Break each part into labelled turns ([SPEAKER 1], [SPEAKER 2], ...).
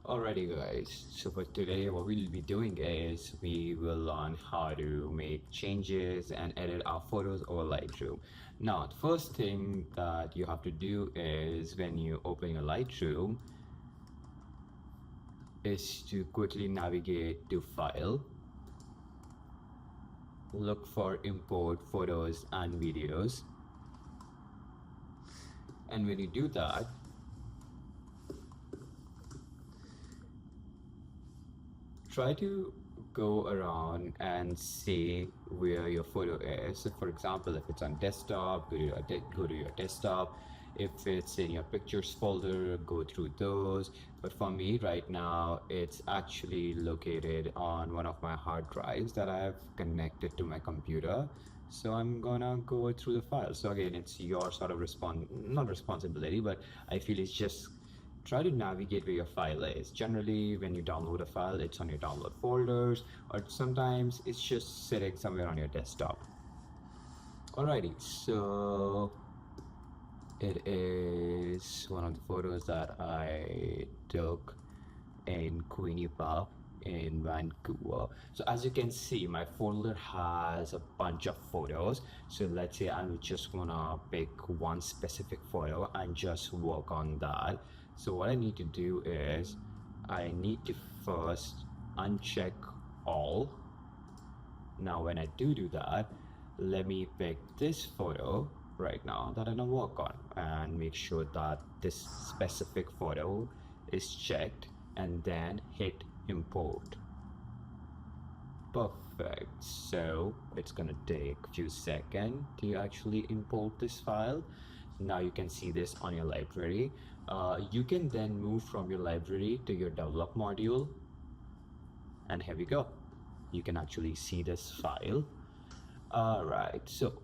[SPEAKER 1] Alrighty guys, so for today what we'll be doing is we will learn how to make changes and edit our photos over Lightroom. Now the first thing that you have to do is when you open your Lightroom is to quickly navigate to File, look for Import Photos and Videos, and when you do that, try to go around and see where your photo is. So for example, if it's on desktop, go to your desktop. If it's in your pictures folder, go through those. But for me right now, it's actually located on one of my hard drives that I've connected to my computer. So I'm gonna go through the file. So again, it's your sort of not responsibility, but I feel it's just try to navigate where your file is. Generally, when you download a file, it's on your download folders, or sometimes it's just sitting somewhere on your desktop. Alrighty, so it is one of the photos that I took in Queenie Park in Vancouver. So as you can see, my folder has a bunch of photos. So let's say I'm just gonna pick one specific photo and just work on that. So what I need to do is I need to first uncheck all. Now when I do that, let me pick this photo right now that I'm gonna work on and make sure that this specific photo is checked and then hit import. Perfect. So it's gonna take a few seconds to actually import this file. Now you can see this on your library. You can then move from your library to your develop module, and here we go. You can actually see this file. All right, so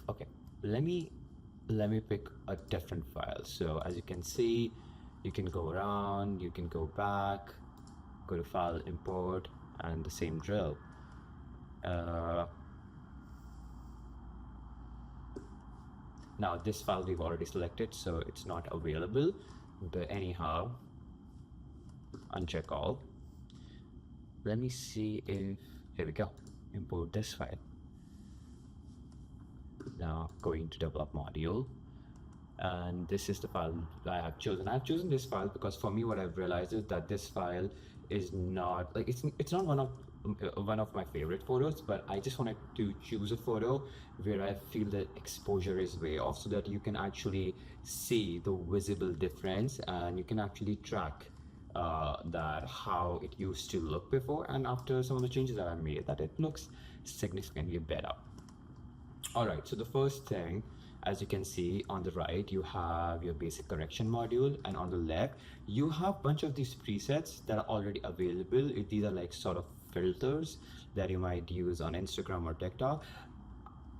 [SPEAKER 1] okay, let me pick a different file. So as you can see, you can go around, you can go back, go to file, import, and the same drill. Now this file we've already selected, so it's not available, but anyhow, uncheck all. Let me see if, here we go, import this file. Now going to develop module, and this is the file I have chosen. I've chosen this file because for me what I've realized is that this file is not like it's not one of my favorite photos, but I just wanted to choose a photo where I feel the exposure is way off, so that you can actually see the visible difference and you can actually track that how it used to look before and after some of the changes that I made, that it looks significantly better. All right, so the first thing, as you can see on the right, you have your basic correction module, and on the left, you have a bunch of these presets that are already available. These are like sort of filters that you might use on Instagram or TikTok.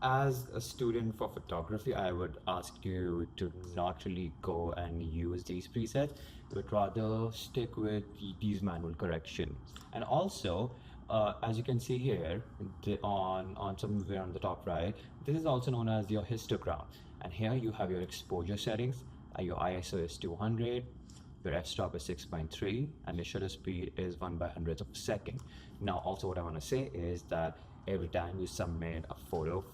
[SPEAKER 1] As a student for photography, I would ask you to not really go and use these presets, but rather stick with these manual corrections. And also, as you can see here, on somewhere on the top right, this is also known as your histogram. And here you have your exposure settings. Your ISO is 200, your f-stop is 6.3, and your shutter speed is 1/100th of a second. Now, also what I want to say is that every time you submit a photo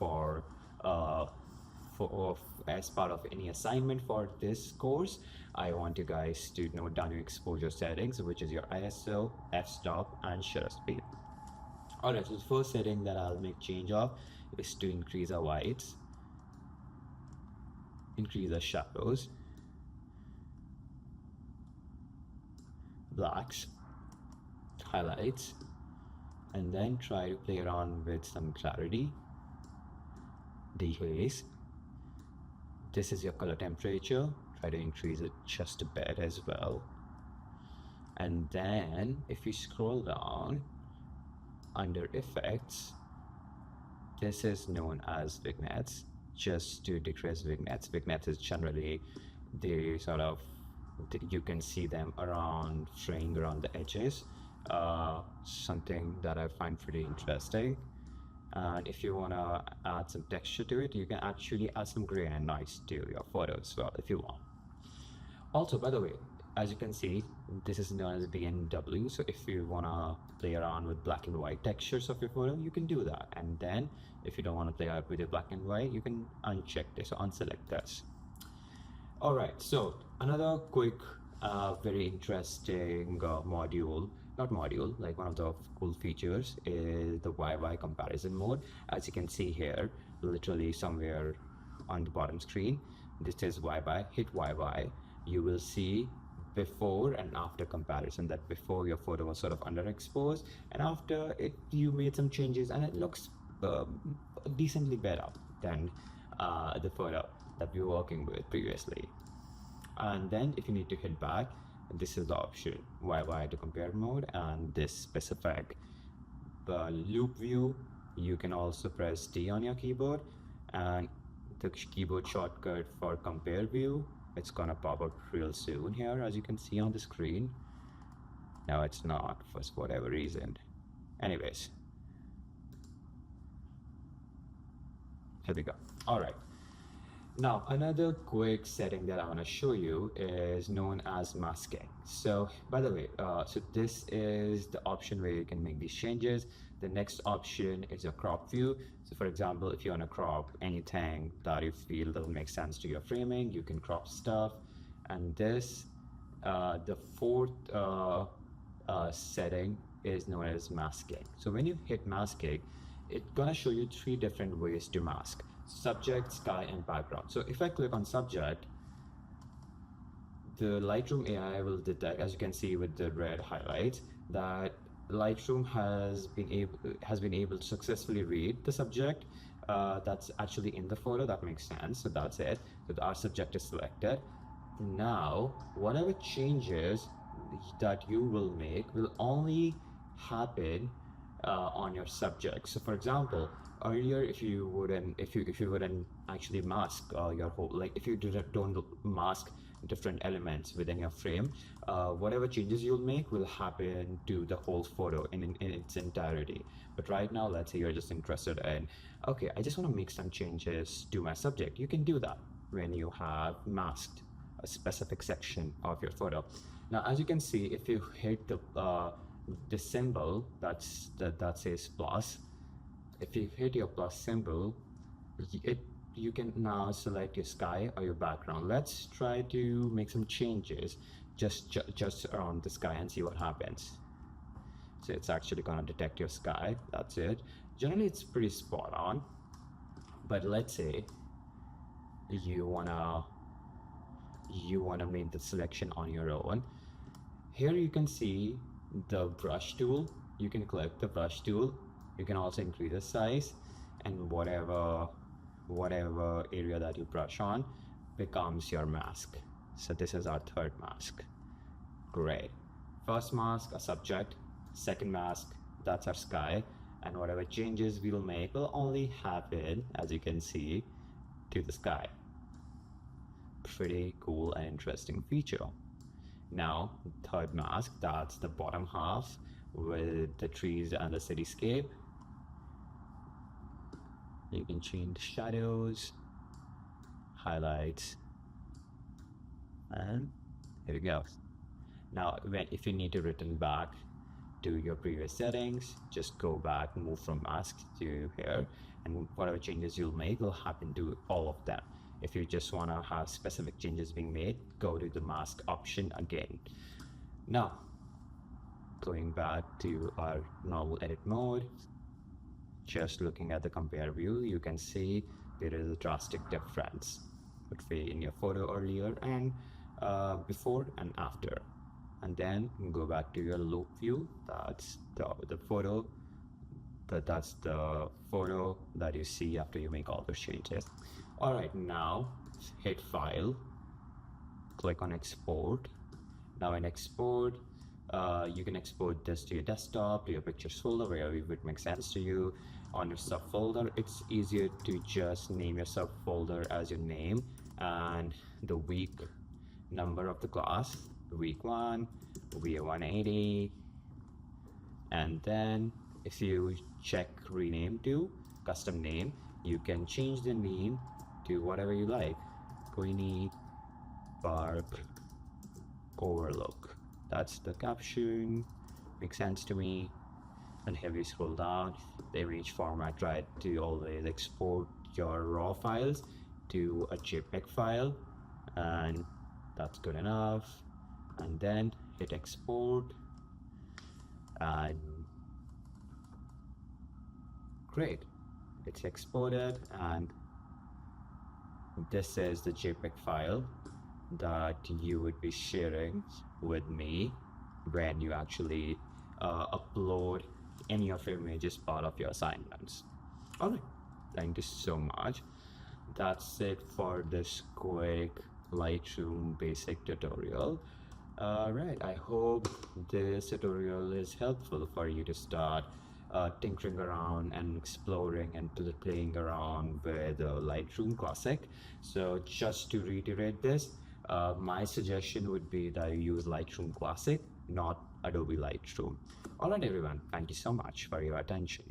[SPEAKER 1] as part of any assignment for this course, I want you guys to note down your exposure settings, which is your ISO, f-stop, and shutter speed. Alright, so the first setting that I'll make change of is to increase our whites, increase the shadows, blacks, highlights, and then try to play around with some clarity, dehaze. This is your color temperature. Try to increase it just a bit as well. And then if you scroll down under effects, this is known as vignettes, just to decrease vignettes. Vignettes is generally the sort of, you can see them around, fraying around the edges. Something that I find pretty interesting. And if you want to add some texture to it, you can actually add some grain and noise to your photo as well if you want. Also, by the way, as you can see, this is known as BNW. So if you want to play around with black and white textures of your photo, you can do that. And then if you don't want to play out with your black and white, you can uncheck this or unselect this. All right, so another quick, very interesting module, not module, like one of the cool features is the YY comparison mode. As you can see here, literally somewhere on the bottom screen, this is YY. Hit YY, you will see before and after comparison, that before your photo was sort of underexposed, and after it you made some changes and it looks decently better than the photo that we were working with previously. And then if you need to hit back, this is the option YY to compare mode, and this specific loop view, you can also press D on your keyboard, and the keyboard shortcut for compare view, it's gonna pop up real soon here, as you can see on the screen. Now it's not for whatever reason. Anyways, here we go. All right. Now, another quick setting that I want to show you is known as masking. So, by the way, so this is the option where you can make these changes. The next option is a crop view. So, for example, if you want to crop anything that you feel doesn't make sense to your framing, you can crop stuff. And this, the fourth setting is known as masking. So, when you hit masking, it's gonna show you 3 different ways to mask: subject, sky, and background. So if I click on subject, the Lightroom AI will detect, as you can see with the red highlights, that Lightroom has been able to successfully read the subject that's actually in the photo. That makes sense. So that's it. So our subject is selected. Now, whatever changes that you will make will only happen on your subject. So for example, earlier, if you wouldn't actually mask your whole, like if you don't mask different elements within your frame, whatever changes you'll make will happen to the whole photo in its entirety. But right now, let's say you're just interested in, okay, I just want to make some changes to my subject. You can do that when you have masked a specific section of your photo. Now, as you can see, if you hit the symbol that says plus, if you hit your plus symbol, you can now select your sky or your background. Let's try to make some changes just around the sky and see what happens. So it's actually going to detect your sky. That's it. Generally, it's pretty spot on. But let's say you wanna make the selection on your own. Here you can see the brush tool. You can click the brush tool. You can also increase the size, and whatever area that you brush on becomes your mask. So this is our third mask. Great. First mask, a subject. Second mask, that's our sky. And whatever changes we will make will only happen, as you can see, to the sky. Pretty cool and interesting feature. Now, third mask, that's the bottom half with the trees and the cityscape. You can change shadows, highlights, and here we go. Now, if you need to return back to your previous settings, just go back, move from mask to here, and whatever changes you'll make will happen to all of them. If you just want to have specific changes being made, go to the mask option again. Now, going back to our normal edit mode, just looking at the compare view, you can see there is a drastic difference between your photo earlier and before and after. And then go back to your loop view. That's the photo. That's the photo that you see after you make all those changes. All right, now hit File, click on Export. Now in Export, you can export this to your desktop, to your pictures folder, wherever it would make sense to you. On your subfolder, it's easier to just name your subfolder as your name and the week number of the class, week 1, VA180, and then if you check rename to custom name, you can change the name to whatever you like. Queenie Park overlook. That's the caption. Makes sense to me. And here we scroll down, the image format, try to always export your raw files to a JPEG file, and that's good enough. And then hit export, and great, it's exported, and this is the JPEG file that you would be sharing with me when you actually upload any of your images part of your assignments. All right, thank you so much. That's it for this quick Lightroom basic tutorial. Right, I hope this tutorial is helpful for you to start tinkering around and exploring and playing around with Lightroom Classic. So just to reiterate this, my suggestion would be that you use Lightroom Classic, not Adobe Lightroom. All right, everyone, thank you so much for your attention.